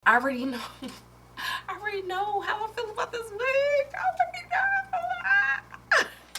I already know. I already know how I feel about this wig. I already know.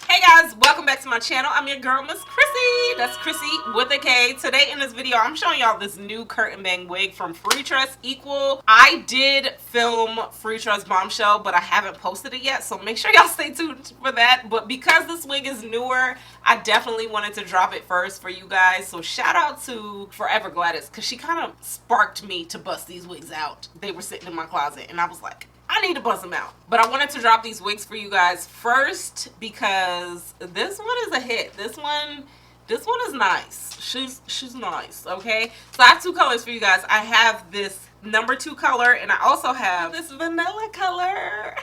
Hey guys, welcome back to my channel. I'm your girl, Miss Khrissy. That's Khrissy with a K. Today in this video, I'm showing y'all this new curtain bang wig from Freetress Equal. I did film Freetress Bombshell, but I haven't posted it yet, so make sure y'all stay tuned for that. But because this wig is newer, I definitely wanted to drop it first for you guys. So shout out to Forever Gladys, because she kind of sparked me to bust these wigs out. They were sitting in my closet, and I was like, I need to bust them out. But I wanted to drop these wigs for you guys first because this one is a hit. This one is nice. She's nice, okay? So I have two colors for you guys. I have this number 2 color, and I also have this vanilla color.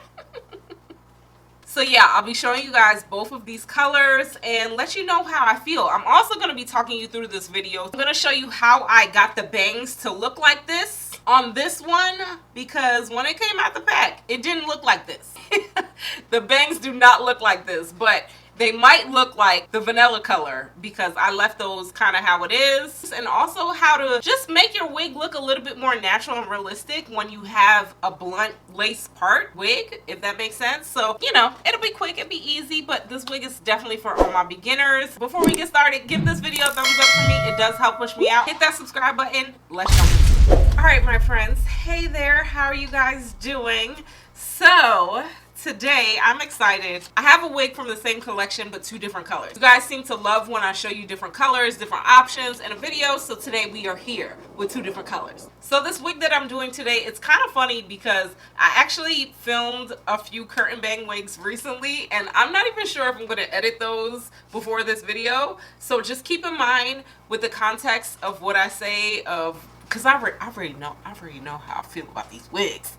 So yeah, I'll be showing you guys both of these colors and let you know how I feel. I'm also going to be talking you through this video. I'm going to show you how I got the bangs to look like this on this one, because when it came out the pack, it didn't look like this. The bangs do not look like this, but they might look like the vanilla color because I left those kind of how it is. And also how to just make your wig look a little bit more natural and realistic when you have a blunt lace part wig, if that makes sense. So, you know, it'll be quick, it'll be easy, but this wig is definitely for all my beginners. Before we get started, give this video a thumbs up for me. It does help push me out. Hit that subscribe button. Let's jump into it. All right, my friends. Hey there. How are you guys doing? So today I'm excited. I have a wig from the same collection but 2 different colors. You guys seem to love when I show you different colors, different options in a video, so today we are here with 2 different colors. So this wig that I'm doing today, it's kind of funny because I actually filmed a few curtain bang wigs recently and I'm not even sure if I'm going to edit those before this video, so just keep in mind with the context of what I say, of because I already know how I feel about these wigs.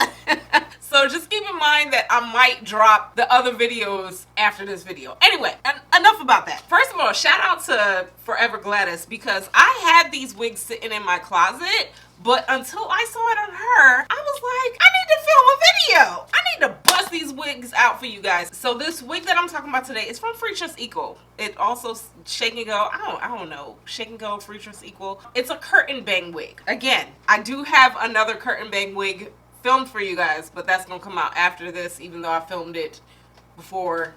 So just keep in mind that I might drop the other videos after this video. Anyway, enough about that. First of all, shout out to Forever Gladys, because I had these wigs sitting in my closet, but until I saw it on her, I was like, I need to film a video. I need to bust these wigs out for you guys. So this wig that I'm talking about today is from Freetress Equal. It also Shake and Go. I don't know. Shake and Go, Freetress Equal. It's a curtain bang wig. Again, I do have another curtain bang wig filmed for you guys, but that's gonna come out after this, even though I filmed it before.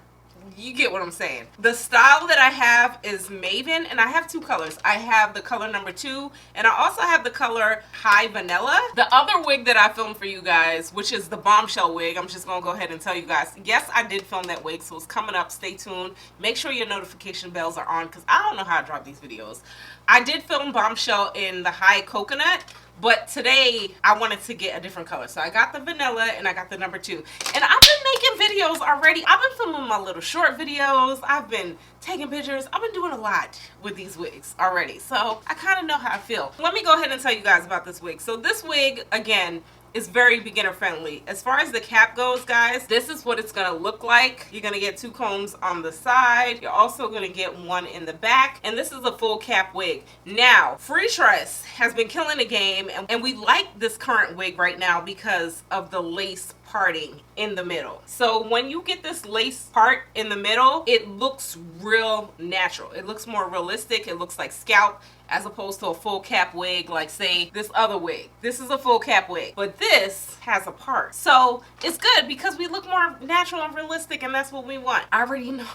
You get what I'm saying. The style that I have is Maven, and I have 2 colors. I have the color number 2, and I also have the color High Vanilla. The other wig that I filmed for you guys, which is the Bombshell wig, I'm just gonna go ahead and tell you guys, yes, I did film that wig, so it's coming up. Stay tuned. Make sure your notification bells are on, because I don't know how to drop these videos. I did film Bombshell in the High Coconut, but today I wanted to get a different color. So I got the vanilla and I got the number 2. And I've been making videos already. I've been filming my little short videos. I've been taking pictures. I've been doing a lot with these wigs already. So I kind of know how I feel. Let me go ahead and tell you guys about this wig. So this wig, again, is very beginner friendly. As far as the cap goes, guys, this is what it's gonna look like. You're gonna get 2 combs on the side. You're also gonna get 1 in the back, and this is a full cap wig. Now, Freetress has been killing the game, and we like this current wig right now because of the lace parting in the middle. So when you get this lace part in the middle, it looks real natural. It looks more realistic. It looks like scalp, as opposed to a full cap wig like, say, this other wig. This is a full cap wig, but this has a part. So it's good because we look more natural and realistic, and that's what we want. I already know.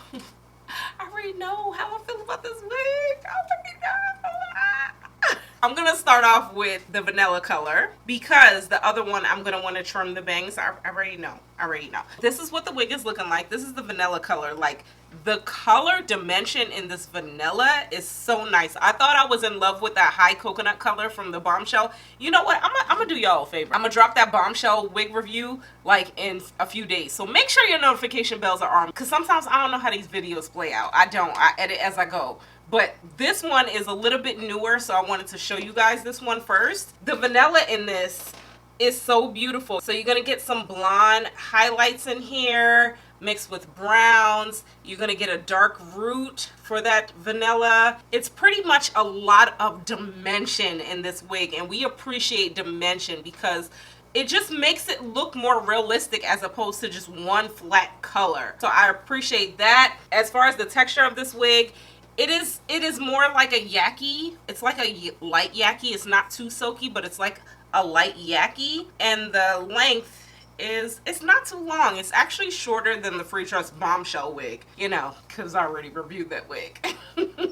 I already know how I feel about this wig. I already know. I'm gonna start off with the vanilla color because the other one I'm gonna want to trim the bangs. I already know. This is what the wig is looking like. This is the vanilla color. Like, the color dimension in this vanilla is so nice. I thought I was in love with that High Coconut color from the Bombshell. You know what? I'm gonna do y'all a favor. I'm gonna drop that Bombshell wig review like in a few days. So make sure your notification bells are on, because sometimes I don't know how these videos play out. I edit as I go. But this one is a little bit newer, so I wanted to show you guys this one first. The vanilla in this is so beautiful. So you're gonna get some blonde highlights in here mixed with browns. You're gonna get a dark root for that vanilla. It's pretty much a lot of dimension in this wig, and we appreciate dimension because it just makes it look more realistic as opposed to just one flat color. So I appreciate that. As far as the texture of this wig, it is more like a yaki. It's like a light yaki. It's not too silky, but it's like a light yaki, and the length is, it's not too long. It's actually shorter than the Freetress Bombshell wig, you know, because I already reviewed that wig.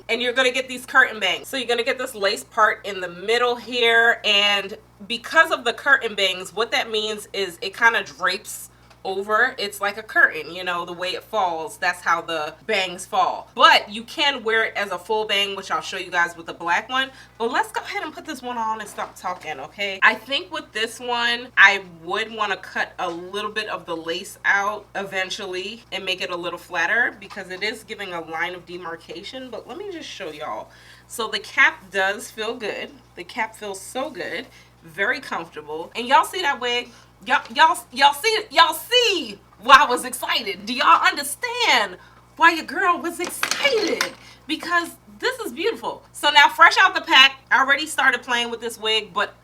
And you're gonna get these curtain bangs. So you're gonna get this lace part in the middle here, and because of the curtain bangs, what that means is it kind of drapes over. It's like a curtain, you know, the way it falls, that's how the bangs fall. But you can wear it as a full bang, which I'll show you guys with the black one. But let's go ahead and put this one on and stop talking, okay? I think with this one, I would want to cut a little bit of the lace out eventually and make it a little flatter, because it is giving a line of demarcation. But let me just show y'all. So the cap does feel good. The cap feels so good, very comfortable. And y'all see that wig? Y'all see why I was excited. Do y'all understand why your girl was excited? Because this is beautiful. So now, fresh out the pack, I already started playing with this wig, but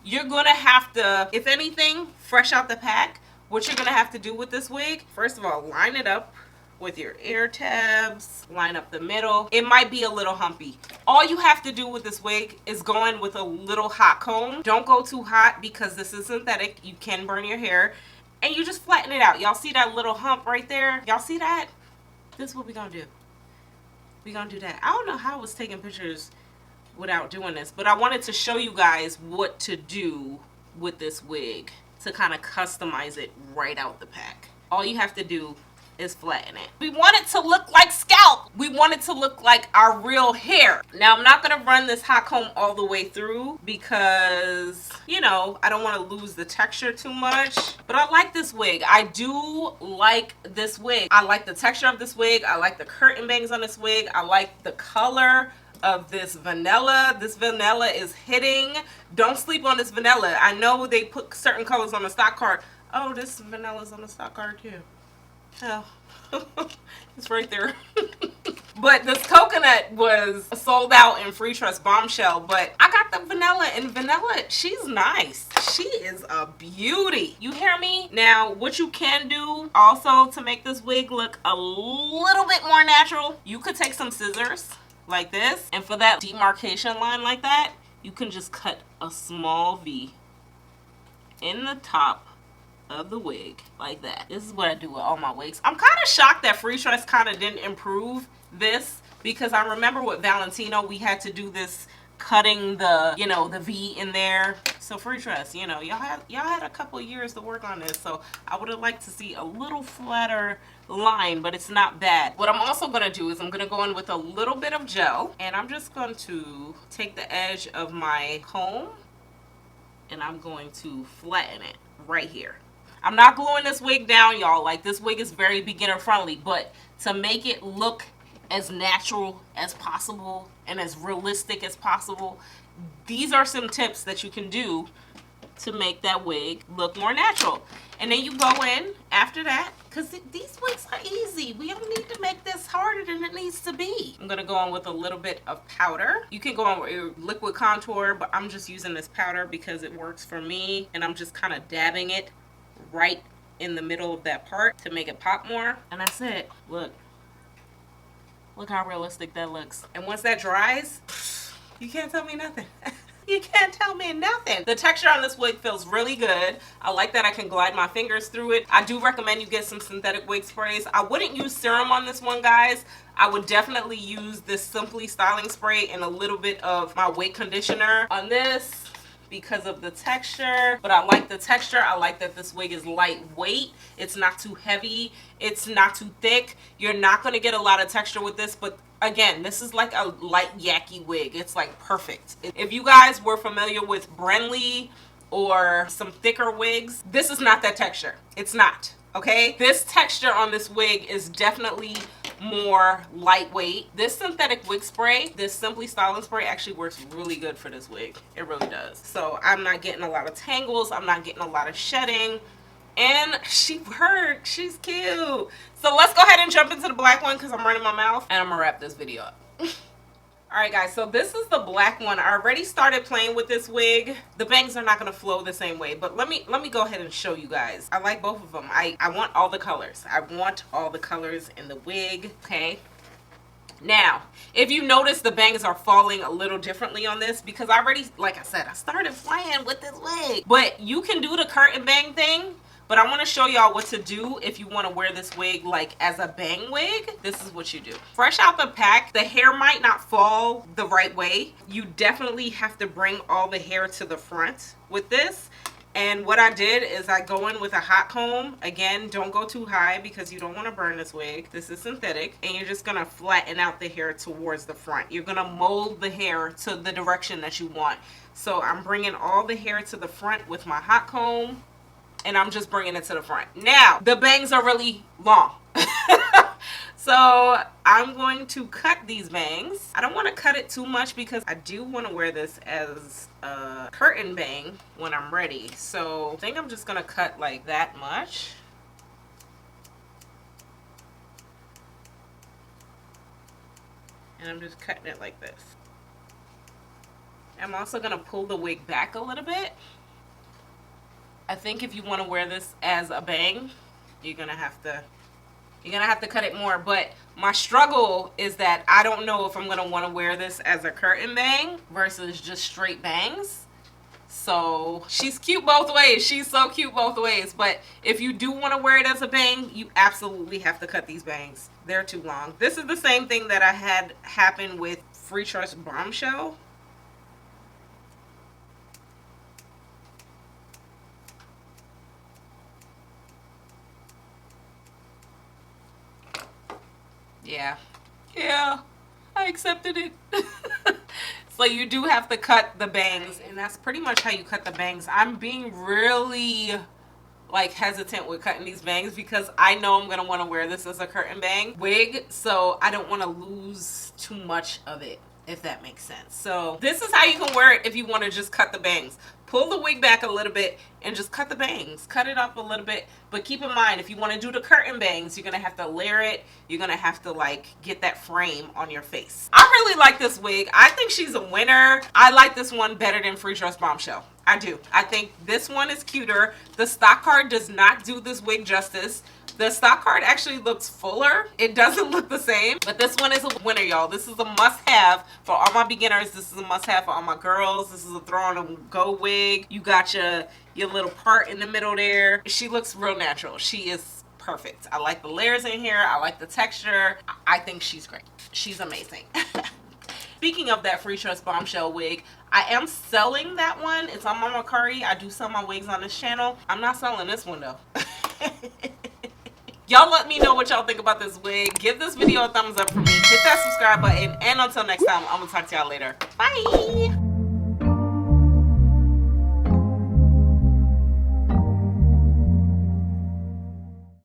you're gonna have to, if anything, fresh out the pack, what you're gonna have to do with this wig, first of all, line it up with your ear tabs, line up the middle. It might be a little humpy. All you have to do with this wig is go in with a little hot comb. Don't go too hot because this is synthetic. You can burn your hair. And you just flatten it out. Y'all see that little hump right there? Y'all see that? This is what we're gonna do. We're gonna do that. I don't know how I was taking pictures without doing this, but I wanted to show you guys what to do with this wig to kind of customize it right out the pack. All you have to do is flatten it. We want it to look like scalp. We want it to look like our real hair. Now, I'm not gonna run this hot comb all the way through because, you know, I don't want to lose the texture too much. But I like this wig. I do like this wig. I like the texture of this wig. I like the curtain bangs on this wig. I like the color of this vanilla. This vanilla is hitting. Don't sleep on this vanilla. I know they put certain colors on the stock card. Oh, this vanilla's on the stock card too. Oh, it's right there. But this coconut was sold out in Freetress Bombshell, but I got the vanilla, and vanilla, she's nice. She is a beauty. You hear me? Now, what you can do also to make this wig look a little bit more natural, you could take some scissors like this, and for that demarcation line like that, you can just cut a small V in the top of the wig like that. This is what I do with all my wigs. I'm kind of shocked that Freetress kind of didn't improve this, because I remember with Valentino we had to do this cutting the, you know, the V in there. So Freetress, you know, y'all had a couple years to work on this, so I would have liked to see a little flatter line, but it's not bad. What I'm also going to do is I'm going to go in with a little bit of gel, and I'm just going to take the edge of my comb and I'm going to flatten it right here. I'm not gluing this wig down, y'all. Like, this wig is very beginner friendly, but to make it look as natural as possible and as realistic as possible, these are some tips that you can do to make that wig look more natural. And then you go in after that, because these wigs are easy. We don't need to make this harder than it needs to be. I'm going to go in with a little bit of powder. You can go on with your liquid contour, but I'm just using this powder because it works for me, and I'm just kind of dabbing it right in the middle of that part to make it pop more. And that's it. Look how realistic that looks. And once that dries, you can't tell me nothing. You can't tell me nothing. The texture on this wig feels really good. I like that I can glide my fingers through it. I do recommend you get some synthetic wig sprays. I wouldn't use serum on this one, guys. I would definitely use this Simply styling spray and a little bit of my wig conditioner on this, because of the texture. But I like the texture. I like that this wig is lightweight. It's not too heavy. It's not too thick. You're not going to get a lot of texture with this, but again, this is like a light yaki wig. It's like perfect. If you guys were familiar with Brenly or some thicker wigs, this is not that texture. It's not. Okay, this texture on this wig is definitely more lightweight. This synthetic wig spray, this Simply Styling spray, actually works really good for this wig. It really does. So I'm not getting a lot of tangles. I'm not getting a lot of shedding. And she worked. She's cute. So let's go ahead and jump into the black one because I'm running my mouth. And I'm going to wrap this video up. Alright guys, so this is the black one. I already started playing with this wig. The bangs are not going to flow the same way, but let me go ahead and show you guys. I like both of them. I want all the colors. I want all the colors in the wig, okay? Now, if you notice, the bangs are falling a little differently on this because I already, like I said, I started playing with this wig. But you can do the curtain bang thing. But I want to show y'all what to do if you want to wear this wig like as a bang wig. This is what you do. Fresh out the pack, the hair might not fall the right way. You definitely have to bring all the hair to the front with this. And what I did is I go in with a hot comb. Again, don't go too high because you don't want to burn this wig. This is synthetic. And you're just going to flatten out the hair towards the front. You're going to mold the hair to the direction that you want. So I'm bringing all the hair to the front with my hot comb. And I'm just bringing it to the front. Now, the bangs are really long. So I'm going to cut these bangs. I don't want to cut it too much because I do want to wear this as a curtain bang when I'm ready. So I think I'm just going to cut like that much. And I'm just cutting it like this. I'm also going to pull the wig back a little bit. I think if you want to wear this as a bang, you're gonna have to cut it more. But my struggle is that I don't know if I'm gonna want to wear this as a curtain bang versus just straight bangs. So she's cute both ways. She's so cute both ways. But if you do want to wear it as a bang, you absolutely have to cut these bangs. They're too long. This is the same thing that I had happen with Freetress Bombshell. Yeah, I accepted it. So you do have to cut the bangs, and that's pretty much how you cut the bangs. I'm being really like hesitant with cutting these bangs because I know I'm gonna want to wear this as a curtain bang wig, so I don't want to lose too much of it, if that makes sense. So this is how you can wear it if you want to just cut the bangs. Pull the wig back a little bit and just cut the bangs. Cut it up a little bit. But keep in mind, if you want to do the curtain bangs, you're going to have to layer it. You're going to have to like get that frame on your face. I really like this wig. I think she's a winner. I like this one better than Freetress Bombshell. I do. I think this one is cuter. The stock card does not do this wig justice. The stock card actually looks fuller. It doesn't look the same, but this one is a winner, y'all. This is a must-have for all my beginners. This is a must-have for all my girls. This is a throw-on-and-go wig. You got your little part in the middle there. She looks real natural. She is perfect. I like the layers in here. I like the texture. I think she's great. She's amazing. Speaking of that Freetress Bombshell wig, I am selling that one. It's on Mama Curry. I do sell my wigs on this channel. I'm not selling this one, though. Y'all let me know what y'all think about this wig. Give this video a thumbs up for me. Hit that subscribe button. And until next time, I'm going to talk to y'all later. Bye.